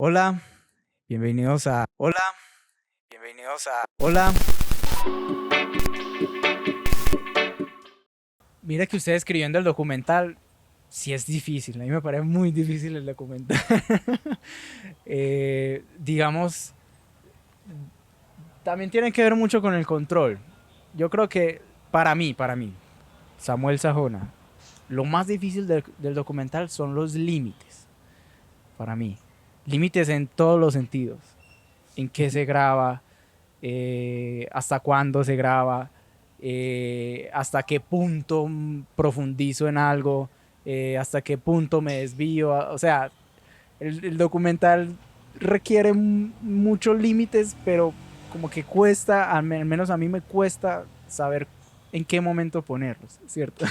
Hola, bienvenidos a... Hola, bienvenidos a... Hola. Mira que usted escribiendo el documental, sí es difícil, a mí me parece muy difícil el documental. Digamos, también tiene que ver mucho con el control. Yo creo que para mí, Samuel Sajona, lo más difícil del documental son los límites, para mí. Límites en todos los sentidos. En qué se graba, hasta cuándo se graba, hasta qué punto profundizo en algo, hasta qué punto me desvío. O sea, el documental requiere muchos límites, pero como que cuesta, al menos a mí me cuesta saber en qué momento ponerlos, ¿cierto?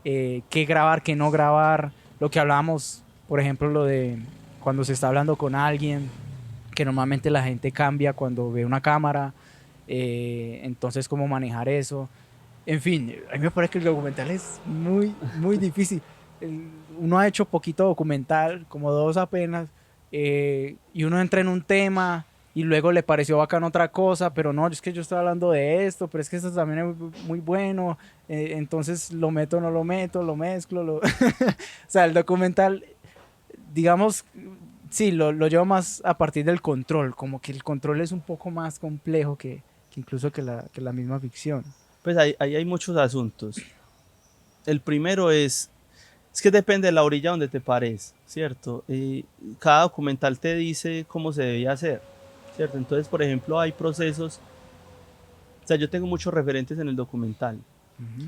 Qué grabar, qué no grabar, lo que hablábamos, por ejemplo, lo de cuando se está hablando con alguien, que normalmente la gente cambia cuando ve una cámara, entonces cómo manejar eso. En fin, a mí me parece que el documental es muy difícil. Uno ha hecho poquito documental, como dos apenas, y uno entra en un tema y luego le pareció bacán otra cosa, pero no, es que yo estoy hablando de esto, pero es que esto también es muy bueno, entonces lo meto, no lo meto, lo mezclo, o sea, el documental, digamos, sí, lo llevo más a partir del control, como que el control es un poco más complejo que incluso que la misma ficción. Pues ahí hay muchos asuntos. El primero es que depende de la orilla donde te pares, ¿cierto? Cada documental te dice cómo se debía hacer, ¿cierto? Entonces, por ejemplo, hay procesos, o sea, yo tengo muchos referentes en el documental. Ujú.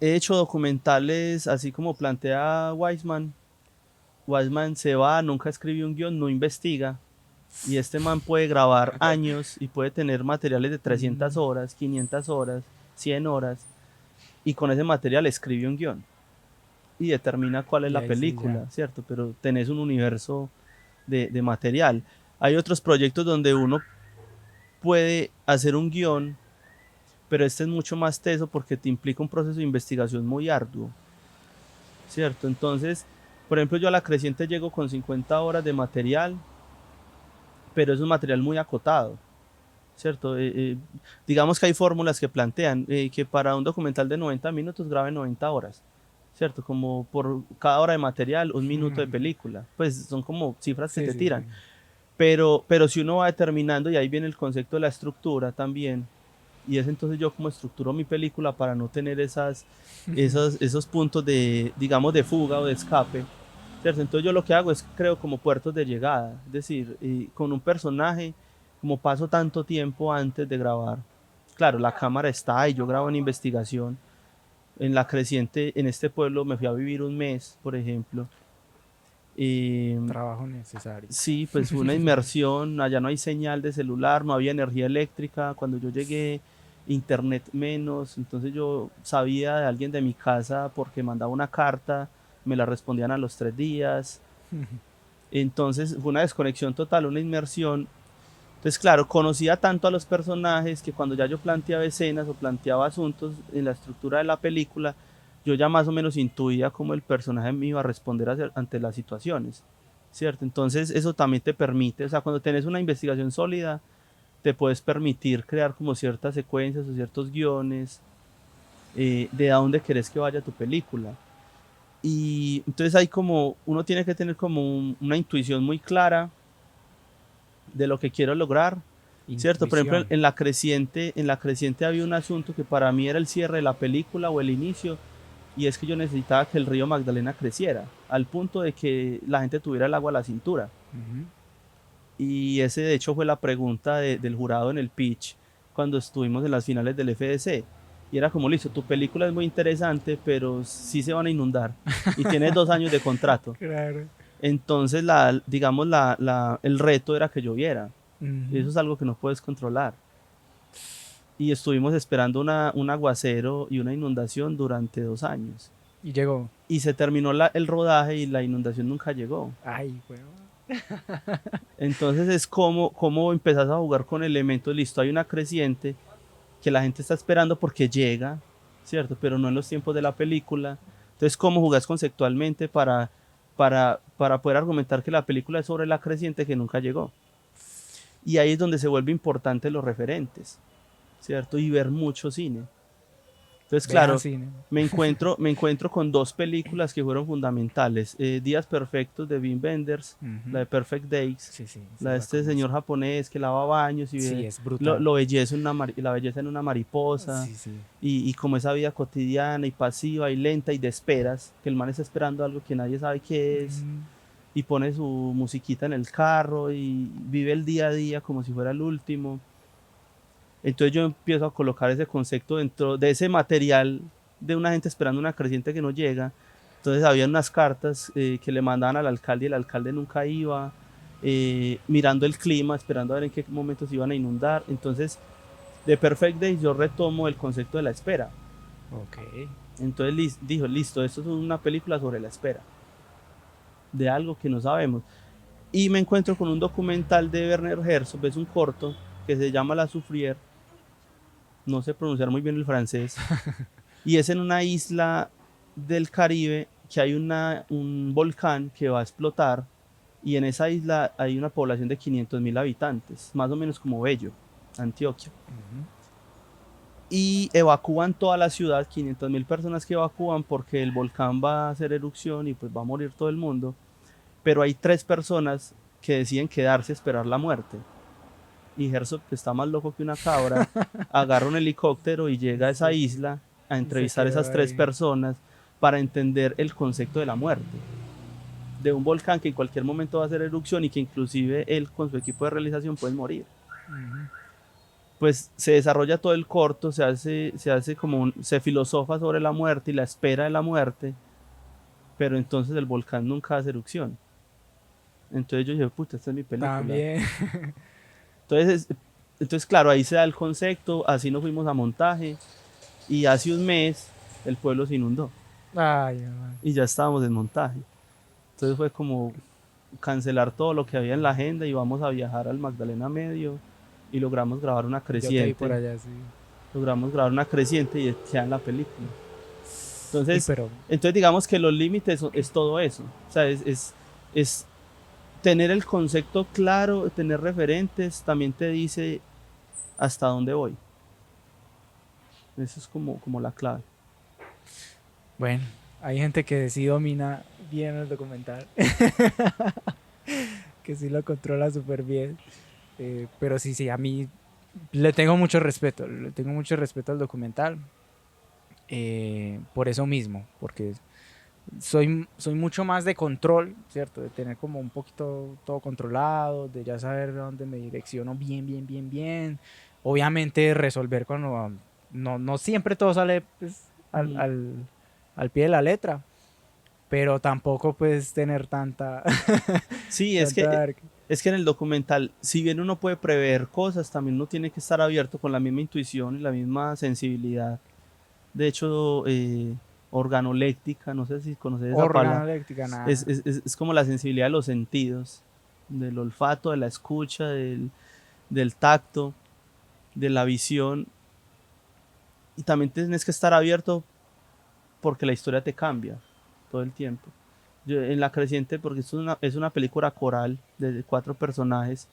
He hecho documentales así como plantea Weisman. Weisman se va, nunca escribió un guión, no investiga. Y este man puede grabar años y puede tener materiales de 300 Mm, horas, 500 horas, 100 horas. Y con ese material escribe un guión y determina cuál es y la ahí sí ya. película, ¿cierto? Pero tenés un universo de material. Hay otros proyectos donde uno puede hacer un guión, pero este es mucho más teso porque te implica un proceso de investigación muy arduo, ¿cierto? Entonces, por ejemplo, yo a La Creciente llego con 50 horas de material, pero es un material muy acotado, ¿cierto? Digamos que hay fórmulas que plantean que para un documental de 90 minutos grabe 90 horas, ¿cierto? Como por cada hora de material, un minuto de película. Pues son como cifras que Sí, te sí, sí. tiran. Pero si uno va determinando, y ahí viene el concepto de la estructura también, y es entonces yo como estructuro mi película para no tener esos puntos de, digamos, de fuga o de escape, ¿cierto? Entonces yo lo que hago es creo como puertos de llegada, es decir, con un personaje, como paso tanto tiempo antes de grabar. Claro, la cámara está ahí, yo grabo en investigación. En La Creciente, en este pueblo, me fui a vivir un mes, por ejemplo. Y Trabajo necesario. sí, pues fue una inmersión, allá no hay señal de celular, no había energía eléctrica, cuando yo llegué, internet menos, entonces yo sabía de alguien de mi casa porque mandaba una carta, me la respondían a los 3 días, entonces fue una desconexión total, una inmersión. Entonces, claro, conocía tanto a los personajes que cuando ya yo planteaba escenas o planteaba asuntos en la estructura de la película, yo ya más o menos intuía cómo el personaje me iba a responder ante las situaciones, ¿cierto? Entonces, eso también te permite, o sea, cuando tenés una investigación sólida, te puedes permitir crear como ciertas secuencias o ciertos guiones de a dónde querés que vaya tu película. Y entonces hay como, uno tiene que tener como una intuición muy clara de lo que quiero lograr, ¿cierto? Por ejemplo, Intuición. en la creciente había un asunto que para mí era el cierre de la película o el inicio, y es que yo necesitaba que el río Magdalena creciera, al punto de que la gente tuviera el agua a la cintura. Ujú. Y ese de hecho fue la pregunta del jurado en el pitch cuando estuvimos en las finales del FDC. Y era como, listo, tu película es muy interesante, pero sí se van a inundar. Y tienes 2 años de contrato. Claro. Entonces, digamos, el reto era que lloviera. Ujú. Eso es algo que no puedes controlar. Y estuvimos esperando un aguacero y una inundación durante 2 años. Y llegó. Y se terminó el rodaje y la inundación nunca llegó. Ay, huevón. Entonces es como empezás a jugar con elementos, listo, hay una creciente que la gente está esperando porque llega, ¿cierto? Pero no en los tiempos de la película. Entonces, ¿cómo jugás conceptualmente para para poder argumentar que la película es sobre la creciente que nunca llegó. Y ahí es donde se vuelve importante los referentes, ¿cierto? Y ver mucho cine. Entonces, Vean claro, cine. me encuentro con dos películas que fueron fundamentales. Días Perfectos de Wim Wenders, la Ujú. de Perfect Days, Sí, sí, la sí de la este señor conozco. japonés que lava baños y Sí, ve es brutal. lo belleza en la belleza en una mariposa, Sí, sí. y como esa vida cotidiana y pasiva y lenta y de esperas, que el man está esperando algo que nadie sabe qué es, Ujú. y pone su musiquita en el carro y vive el día a día como si fuera el último. Entonces yo empiezo a colocar ese concepto dentro de ese material de una gente esperando una creciente que no llega. Entonces había unas cartas que le mandaban al alcalde y el alcalde nunca iba, mirando el clima, esperando a ver en qué momento se iban a inundar. Entonces de Perfect Days yo retomo el concepto de la espera. Ok. Entonces dijo, listo, esto es una película sobre la espera, de algo que no sabemos. Y me encuentro con un documental de Werner Herzog, es un corto que se llama La Soufrière, no sé pronunciar muy bien el francés, y es en una isla del Caribe que hay un volcán que va a explotar, y en esa isla hay una población de 500.000 habitantes, más o menos como Bello, Antioquia. Ujú. Y evacúan toda la ciudad, 500.000 personas que evacúan porque el volcán va a hacer erupción y pues va a morir todo el mundo, pero hay tres personas que deciden quedarse a esperar la muerte. Y Herzog, que está más loco que una cabra, agarra un helicóptero y llega a esa Sí. isla a Y se entrevistar a quedó esas tres ahí. personas para entender el concepto de la muerte, de un volcán que en cualquier momento va a hacer erupción y que inclusive él con su equipo de realización puede morir. Ujú. Pues se desarrolla todo el corto, se hace como se filosofa sobre la muerte y la espera de la muerte, pero entonces el volcán nunca hace erupción. Entonces yo dije, puta, esta es mi película. También. Entonces, entonces, claro, ahí se da el concepto, así nos fuimos a montaje y hace un mes el pueblo se inundó Ay, man. y ya estábamos en montaje. Entonces fue como cancelar todo lo que había en la agenda y vamos a viajar al Magdalena Medio y logramos grabar una Yo te vi por creciente, allá, sí. y queda en la película. Y Entonces, pero, entonces digamos que los límites es todo eso. O sea, es tener el concepto claro, tener referentes, también te dice hasta dónde voy. Eso es como la clave. bueno, hay gente que sí domina bien el documental, que sí lo controla súper bien. Pero sí, sí, a mí le tengo mucho respeto al documental, por eso mismo, porque soy mucho más de control, ¿cierto? De tener como un poquito todo controlado, de ya saber a dónde me direcciono bien, bien, bien, bien. Obviamente resolver cuando no siempre todo sale pues, Mm. al pie de la letra, pero tampoco pues tener tanta, Sí, tanta... es que en el documental, si bien uno puede prever cosas, también uno tiene que estar abierto con la misma intuición y la misma sensibilidad. De hecho, organoléctica, no sé si conoces esa palabra, Organoléctrica, nada. es como la sensibilidad de los sentidos, del olfato, de la escucha, del tacto, de la visión. Y también tienes que estar abierto porque la historia te cambia todo el tiempo. En La Creciente, porque es una película coral de cuatro personajes,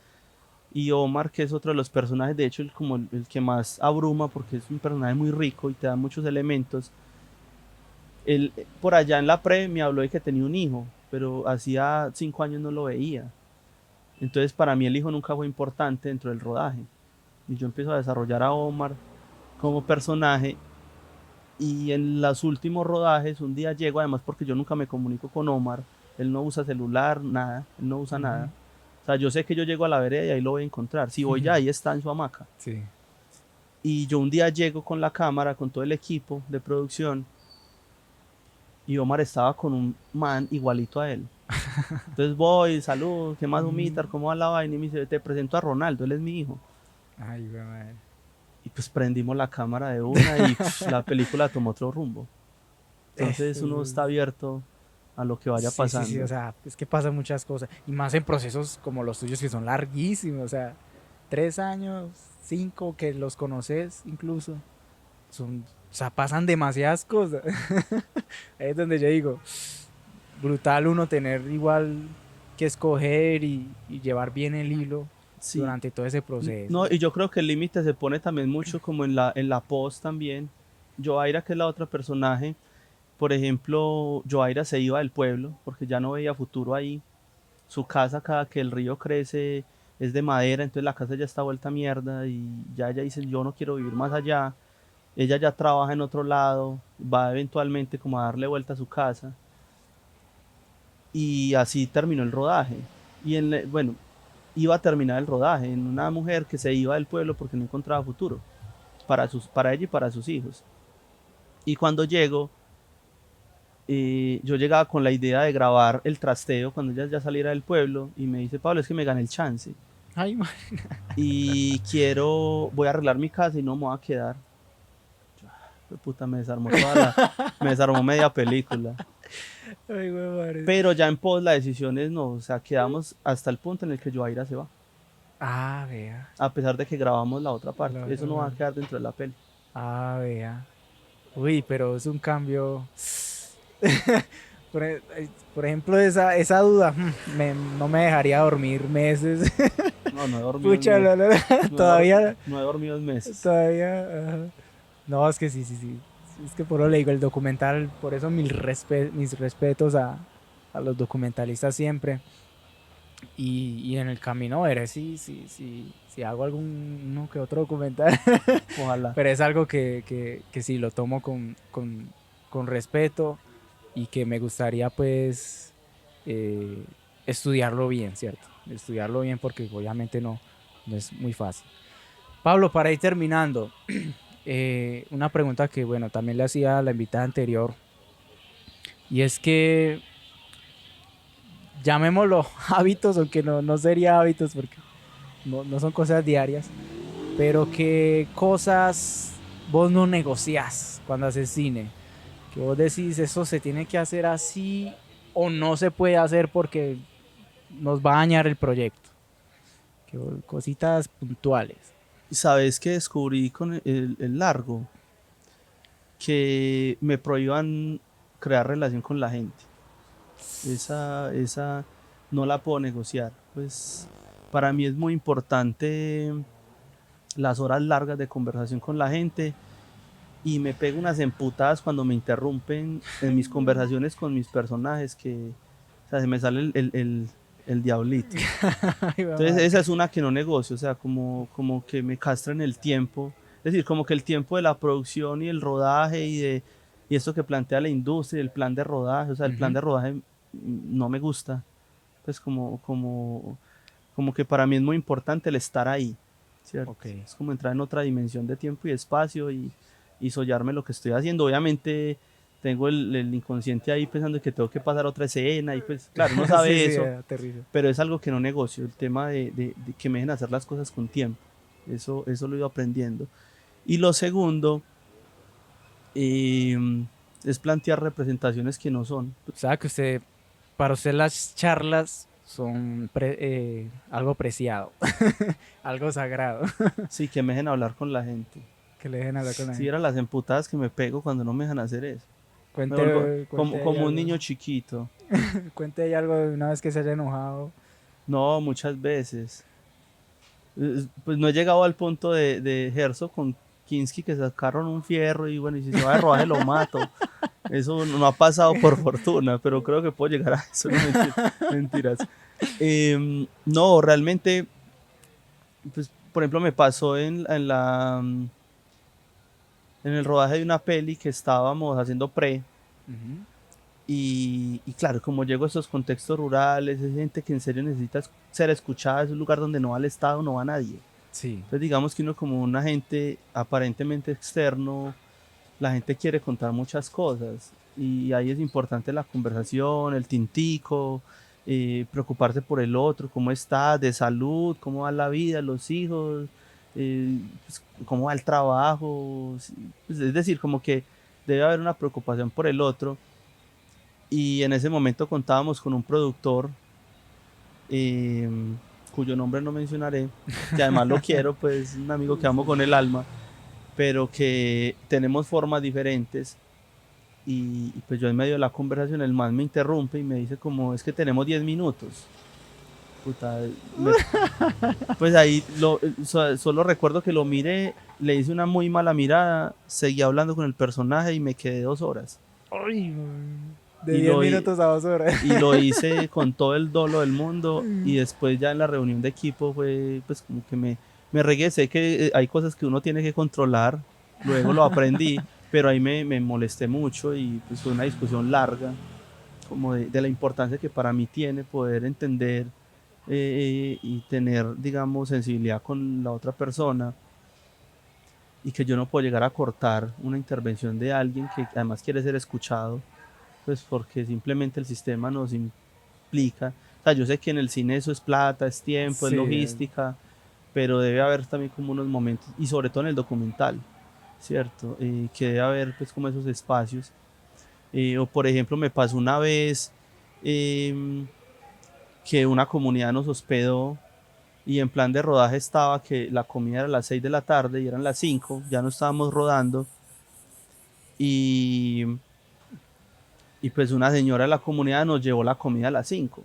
y Omar, que es otro de los personajes, de hecho, el que más abruma porque es un personaje muy rico y te da muchos elementos. Él, por allá en la pre me habló de que tenía un hijo, pero hacía 5 años no lo veía. Entonces para mí el hijo nunca fue importante dentro del rodaje. Y yo empiezo a desarrollar a Omar como personaje, y en los últimos rodajes un día llego, además porque yo nunca me comunico con Omar, él no usa celular, nada, él no usa nada. Ujú. O sea, yo sé que yo llego a la vereda y ahí lo voy a encontrar. Si voy ya, ahí está en su hamaca. Sí. Y yo un día llego con la cámara, con todo el equipo de producción, y Omar estaba con un man igualito a él. Entonces voy, saludo, ¿qué más, Humitar? Mm. ¿Cómo va la vaina? Y me dice, te presento a Ronaldo, él es mi hijo. Ay, güey, madre. Y pues prendimos la cámara de una y la película tomó otro rumbo. Es- Entonces uno es- está abierto a lo que vaya sí, sí, sí, o pasando. sea, es que pasan muchas cosas. Y más en procesos como los tuyos que son larguísimos, o sea, 3 años, 5 que los conoces incluso, o sea, pasan demasiadas cosas. Ahí es donde yo digo, brutal uno tener igual que escoger y llevar bien el hilo Sí. durante todo ese proceso. No, y yo creo que el límite se pone también mucho como en la post también. Joaira, que es la otra personaje, por ejemplo, Joaira se iba del pueblo porque ya no veía futuro ahí. Su casa, cada que el río crece, es de madera, entonces la casa ya está vuelta a mierda y ya ella dice, yo no quiero vivir más allá. Ella ya trabaja en otro lado, va eventualmente como a darle vuelta a su casa. Y así terminó el rodaje. Bueno, iba a terminar el rodaje en una mujer que se iba del pueblo porque no encontraba futuro para ella y para sus hijos. Y cuando llego, yo llegaba con la idea de grabar el trasteo cuando ella ya saliera del pueblo y me dice, Pablo, es que me gané el chance Ay, y voy a arreglar mi casa y no me voy a quedar. Puta, me desarmó media película. ay, güey, madre. Pero ya en pos la decisión es no, o sea, quedamos hasta el punto en el que Joaira se va. Ah, vea. A pesar de que grabamos la otra parte, La eso otra no va a parte. quedar dentro de la peli. Ah, vea. Uy, pero es un cambio. Por ejemplo, esa duda no me dejaría dormir meses. No, no he dormido en Pucha, meses. todavía, No he dormido en meses. todavía. Ajá. No, es que sí, sí, sí. Es que por eso le digo el documental, por eso mis respetos a los documentalistas siempre. Y en el camino veré si hago alguno que otro documental. Ojalá. Pero es algo que sí lo tomo con respeto y que me gustaría pues eh, estudiarlo bien, ¿cierto? Estudiarlo bien porque obviamente no es muy fácil. Pablo, para ir terminando, una pregunta que bueno, también le hacía a la invitada anterior y es que llamémoslo hábitos, aunque no sería hábitos porque no son cosas diarias, pero qué cosas vos no negociás cuando haces cine, que vos decís eso se tiene que hacer así o no se puede hacer porque nos va a dañar el proyecto. Cositas puntuales. ¿Sabes qué descubrí con el largo? Que me prohíban crear relación con la gente. Esa no la puedo negociar. Pues para mí es muy importante las horas largas de conversación con la gente y me pego unas emputadas cuando me interrumpen en mis conversaciones con mis personajes que o sea, se me sale el diablito. Entonces esa es una que no negocio, o sea, como que me castran el tiempo. Es decir, como que el tiempo de la producción y el rodaje y esto que plantea la industria, el plan de rodaje, o sea, el plan de rodaje no me gusta. Pues como que para mí es muy importante el estar ahí, ¿cierto? Okay. Es como entrar en otra dimensión de tiempo y espacio y sollarme lo que estoy haciendo. Obviamente tengo el inconsciente ahí pensando que tengo que pasar otra escena y pues claro, uno sabe Sí, eso, terrible. pero es algo que no negocio, el tema de que me dejen hacer las cosas con tiempo. Eso lo he ido aprendiendo. Y lo segundo es plantear representaciones que no son. O sea que para usted las charlas son algo preciado, algo sagrado, Sí, que me dejen hablar con la gente. que le dejen hablar con la Si gente. eran las emputadas que me pego cuando no me dejan hacer eso. Me vuelvo Cuente ahí como un algo. niño chiquito. Cuente ahí algo de una vez que se haya enojado. No, muchas veces. Pues no he llegado al punto de Herzog con Kinski que sacaron un fierro y bueno, y si se va de rodaje lo mato. Eso no ha pasado por fortuna, pero creo que puedo llegar a eso. No, mentiras. No, realmente, pues, por ejemplo, me pasó en el rodaje de una peli que estábamos haciendo Ujú. y claro, como llego a esos contextos rurales, es gente que en serio necesita ser escuchada, es un lugar donde no va el Estado, no va nadie. Sí. Entonces digamos que uno como un agente aparentemente externo, la gente quiere contar muchas cosas y ahí es importante la conversación, el tintico, preocuparse por el otro, cómo está, de salud, cómo va la vida, los hijos, pues, cómo va el trabajo, pues, es decir, como que debe haber una preocupación por el otro y en ese momento contábamos con un productor eh, cuyo nombre no mencionaré, que además lo quiero, pues un amigo que amo con el alma, pero que tenemos formas diferentes y pues yo en medio de la conversación el man me interrumpe y me dice como, es que tenemos 10 minutos. Puta, me- pues ahí solo recuerdo que lo miré, le hice una muy mala mirada, seguí hablando con el personaje y me quedé 2 horas. Uy, man. De Y 10 lo, minutos a 2 horas. y lo hice con todo el dolo del mundo y después ya en la reunión de equipo fue pues como que me regué, sé que hay cosas que uno tiene que controlar, luego lo aprendí, pero ahí me molesté mucho y pues fue una discusión larga como de la importancia que para mí tiene poder entender y tener, digamos, sensibilidad con la otra persona y que yo no puedo llegar a cortar una intervención de alguien que además quiere ser escuchado, pues porque simplemente el sistema nos implica. O sea, yo sé que en el cine eso es plata, es tiempo, es Sí, logística, pero debe haber también como unos momentos, y sobre todo en el documental, ¿cierto? Que debe haber pues como esos espacios. O por ejemplo, me pasó una vez em, que una comunidad nos hospedó y en plan de rodaje estaba que la comida era a las 6 de la tarde y eran las 5, ya no estábamos rodando y, y pues una señora de la comunidad nos llevó la comida a las 5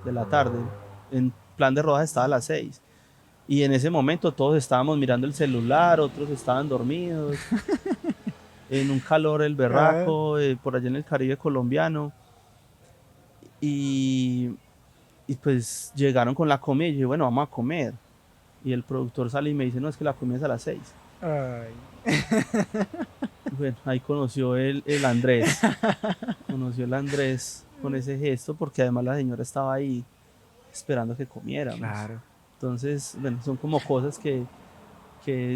de la tarde, en plan de rodaje estaba a las 6 y en ese momento todos estábamos mirando el celular, otros estaban dormidos, en un calor el ah, berraco, por allá en el Caribe colombiano y, y pues llegaron con la comida y yo dije, bueno, vamos a comer. Y el productor sale y me dice, no, es que la comida es a las 6. ay. Bueno, ahí conoció el Andrés, conoció el Andrés con ese gesto porque además la señora estaba ahí esperando que comiéramos. Claro. Entonces, bueno, son como cosas que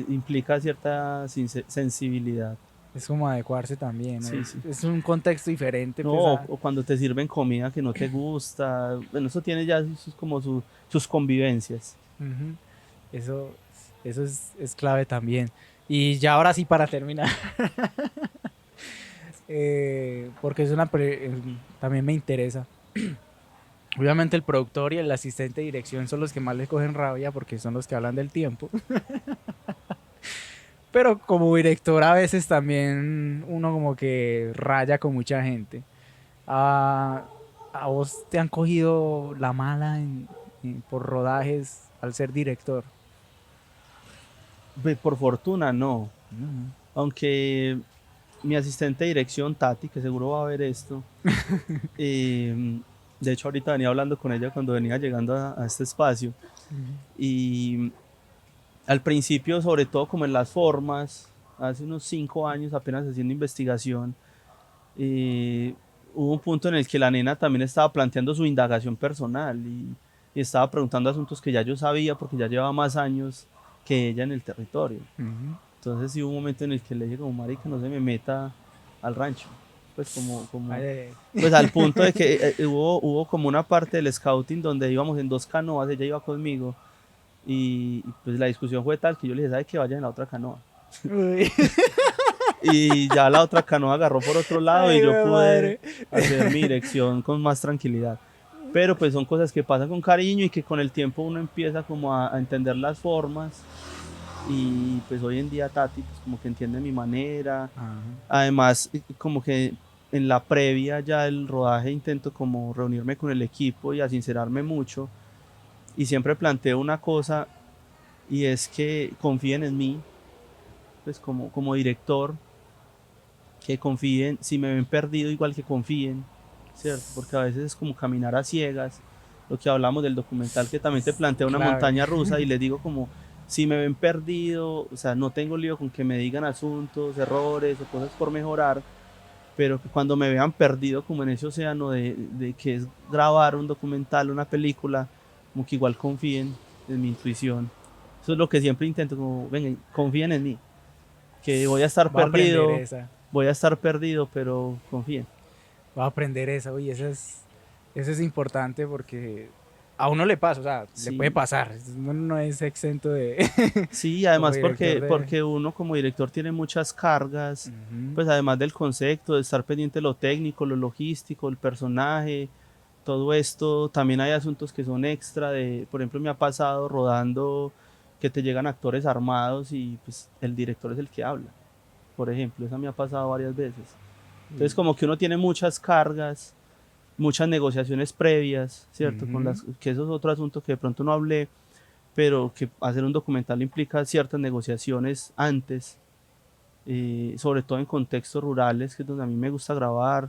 implica cierta sensibilidad. Es como adecuarse también, ¿no? Sí, sí. Es un contexto diferente, No, pues, a... o cuando te sirven comida que no te gusta, bueno, eso tiene ya como sus convivencias. Ujú. Eso, eso es clave también. Y ya ahora sí para terminar, porque es también me interesa. Obviamente el productor y el asistente de dirección son los que más le cogen rabia porque son los que hablan del tiempo. Pero como director a veces también uno como que raya con mucha gente. ¿A, a vos te han cogido la mala por rodajes al ser director? Por fortuna, no. No. Aunque mi asistente de dirección, Tati, que seguro va a ver esto, eh, de hecho ahorita venía hablando con ella cuando venía llegando a este espacio, y al principio, sobre todo como en las formas, hace unos 5 años apenas haciendo investigación, eh, hubo un punto en el que la nena también estaba planteando su indagación personal y estaba preguntando asuntos que ya yo sabía porque ya llevaba más años que ella en el territorio. Ujú. Entonces sí hubo un momento en el que le dije como, marica, no se me meta al rancho. Pues Ay, pues al punto de que hubo como una parte del scouting donde íbamos en 2 canoas, ella iba conmigo y pues la discusión fue tal que yo le dije, ¿sabe que vaya en la otra canoa? uy. Y ya la otra canoa agarró por otro lado y Ay, yo güey, pude madre. hacer mi dirección con más tranquilidad. Pero pues son cosas que pasan con cariño y que con el tiempo uno empieza como a entender las formas y pues hoy en día Tati pues como que entiende mi manera. Ajá. Además, como que en la previa ya del rodaje intento como reunirme con el equipo y a sincerarme mucho y siempre planteo una cosa y es que confíen en mí, pues como director, que confíen, si me ven perdido igual que confíen, ¿cierto? Porque a veces es como caminar a ciegas, lo que hablamos del documental que también te Es plantea una clave. montaña rusa y les digo como, si me ven perdido, o sea, no tengo lío con que me digan asuntos, errores o cosas por mejorar, pero que cuando me vean perdido como en ese océano de que es grabar un documental, una película, como que igual confíen en mi intuición. Eso es lo que siempre intento, como, vengan, confíen en mí, que Va a aprender esa. voy a estar perdido, pero confíen. Va a aprender esa. Uy, eso es importante porque a uno le pasa, o sea, le puede Sí, pasar. Uno no es exento de, sí, como además director de... porque uno como director tiene muchas cargas, Ujú. pues además del concepto, de estar pendiente de lo técnico, lo logístico, el personaje, todo esto, también hay asuntos que son extra de, por ejemplo, me ha pasado rodando que te llegan actores armados y pues el director es el que habla, por ejemplo, eso me ha pasado varias veces. Entonces como que uno tiene muchas cargas, muchas negociaciones previas, ¿cierto? Que eso es otro asunto que de pronto no hablé, pero que hacer un documental implica ciertas negociaciones antes, sobre todo en contextos rurales, que es donde a mí me gusta grabar,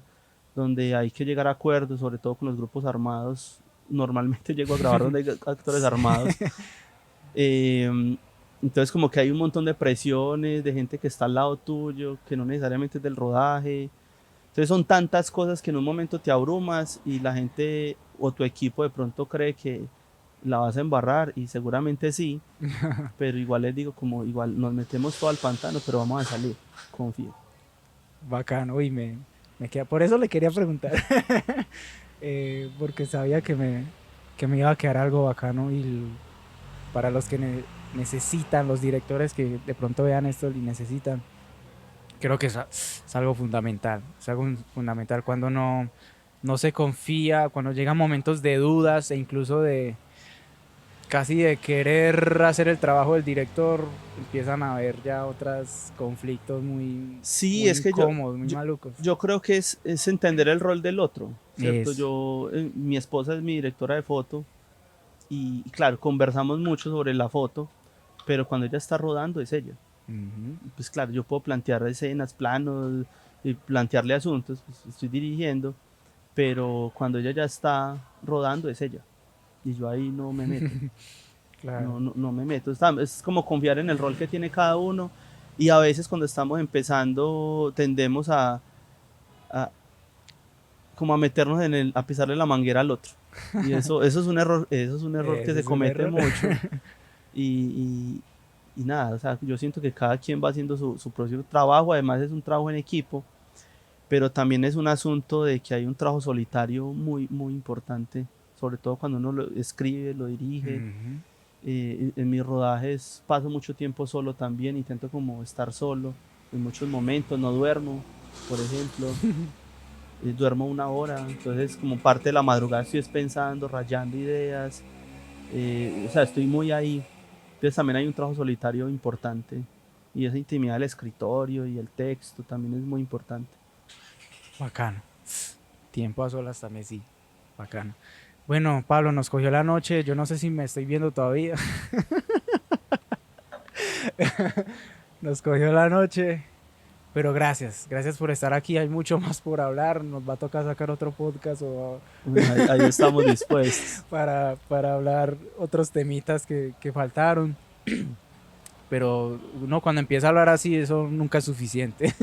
donde hay que llegar a acuerdos, sobre todo con los grupos armados. Normalmente llego a grabar donde hay actores armados. Eh, entonces como que hay un montón de presiones, de gente que está al lado tuyo, que no necesariamente es del rodaje. Entonces son tantas cosas que en un momento te abrumas y la gente o tu equipo de pronto cree que la vas a embarrar y seguramente sí, pero igual les digo como igual nos metemos todo al pantano, pero vamos a salir, confío. Bacano, uy, me queda, por eso le quería preguntar, porque sabía que me iba a quedar algo bacano y para los que necesitan, los directores que de pronto vean esto y necesitan, creo que es algo fundamental, es algo fundamental cuando no se confía, cuando llegan momentos de dudas e incluso de casi de querer hacer el trabajo del director, empiezan a haber ya otros conflictos Sí, muy es que incómodos, muy yo, malucos. yo creo que es entender el rol del otro, ¿cierto? Es. Mi esposa es mi directora de foto y claro, conversamos mucho sobre la foto, pero cuando ella está rodando es ella. Ujú. Pues claro, yo puedo plantear escenas, planos y plantearle asuntos, pues estoy dirigiendo, pero cuando ella ya está rodando es ella y yo ahí no me meto, Claro. no me meto. Es como confiar en el rol que tiene cada uno y a veces cuando estamos empezando tendemos a como a meternos a pisarle la manguera al otro y eso es un error, eso es un error que Ese se es un comete error. mucho y, y nada, o sea, yo siento que cada quien va haciendo su propio trabajo, además es un trabajo en equipo, pero también es un asunto de que hay un trabajo solitario muy, muy importante, sobre todo cuando uno lo escribe, lo dirige. Ujú. En mis rodajes paso mucho tiempo solo también, intento como estar solo en muchos momentos, no duermo, por ejemplo, duermo una hora, entonces como parte de la madrugada estoy pensando, rayando ideas, o sea, estoy muy ahí. Entonces también hay un trabajo solitario importante y esa intimidad del escritorio y el texto también es muy importante. Bacano. Tiempo a solas también, sí. Bacano. Bueno, Pablo, nos cogió la noche. Yo no sé si me estoy viendo todavía. Nos cogió la noche. Pero gracias, gracias por estar aquí. Hay mucho más por hablar. Nos va a tocar sacar otro podcast Bueno, ahí estamos dispuestos. para hablar otros temitas que faltaron. Pero uno cuando empieza a hablar así, eso nunca es suficiente.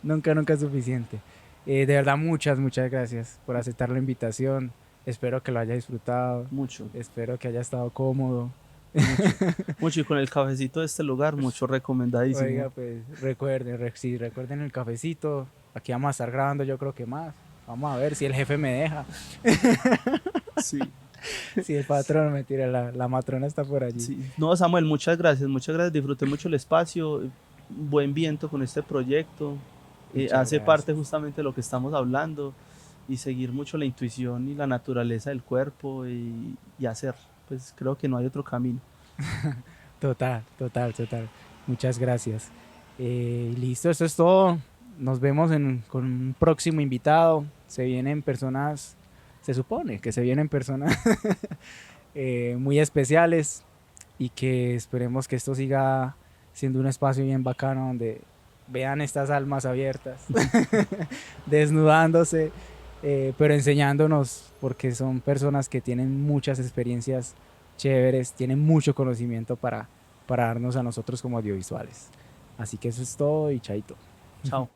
Nunca es suficiente. De verdad, muchas gracias por aceptar la invitación. Espero que lo haya disfrutado. Mucho, Espero que haya estado cómodo. mucho, mucho. Y con el cafecito de este lugar, mucho recomendadísimo. Oiga, pues recuerden, sí, recuerden el cafecito. Aquí vamos a estar grabando, yo creo que más. Vamos a ver si el jefe me deja. Sí, Si el patrón me tira, la matrona está por allí. sí. No, Samuel, muchas gracias, muchas gracias. Disfruté mucho el espacio, buen viento con este proyecto. Muchas Hace parte gracias. justamente de lo que estamos hablando y seguir mucho la intuición y la naturaleza del cuerpo y hacer. Pues creo que no hay otro camino. Total. Muchas gracias. Listo, eso es todo. Nos vemos con un próximo invitado. Se vienen personas, se supone que se vienen personas muy especiales y que esperemos que esto siga siendo un espacio bien bacano donde vean estas almas abiertas, desnudándose, pero enseñándonos porque son personas que tienen muchas experiencias chéveres, tienen mucho conocimiento para darnos a nosotros como audiovisuales. Así que eso es todo y chaito. Chao.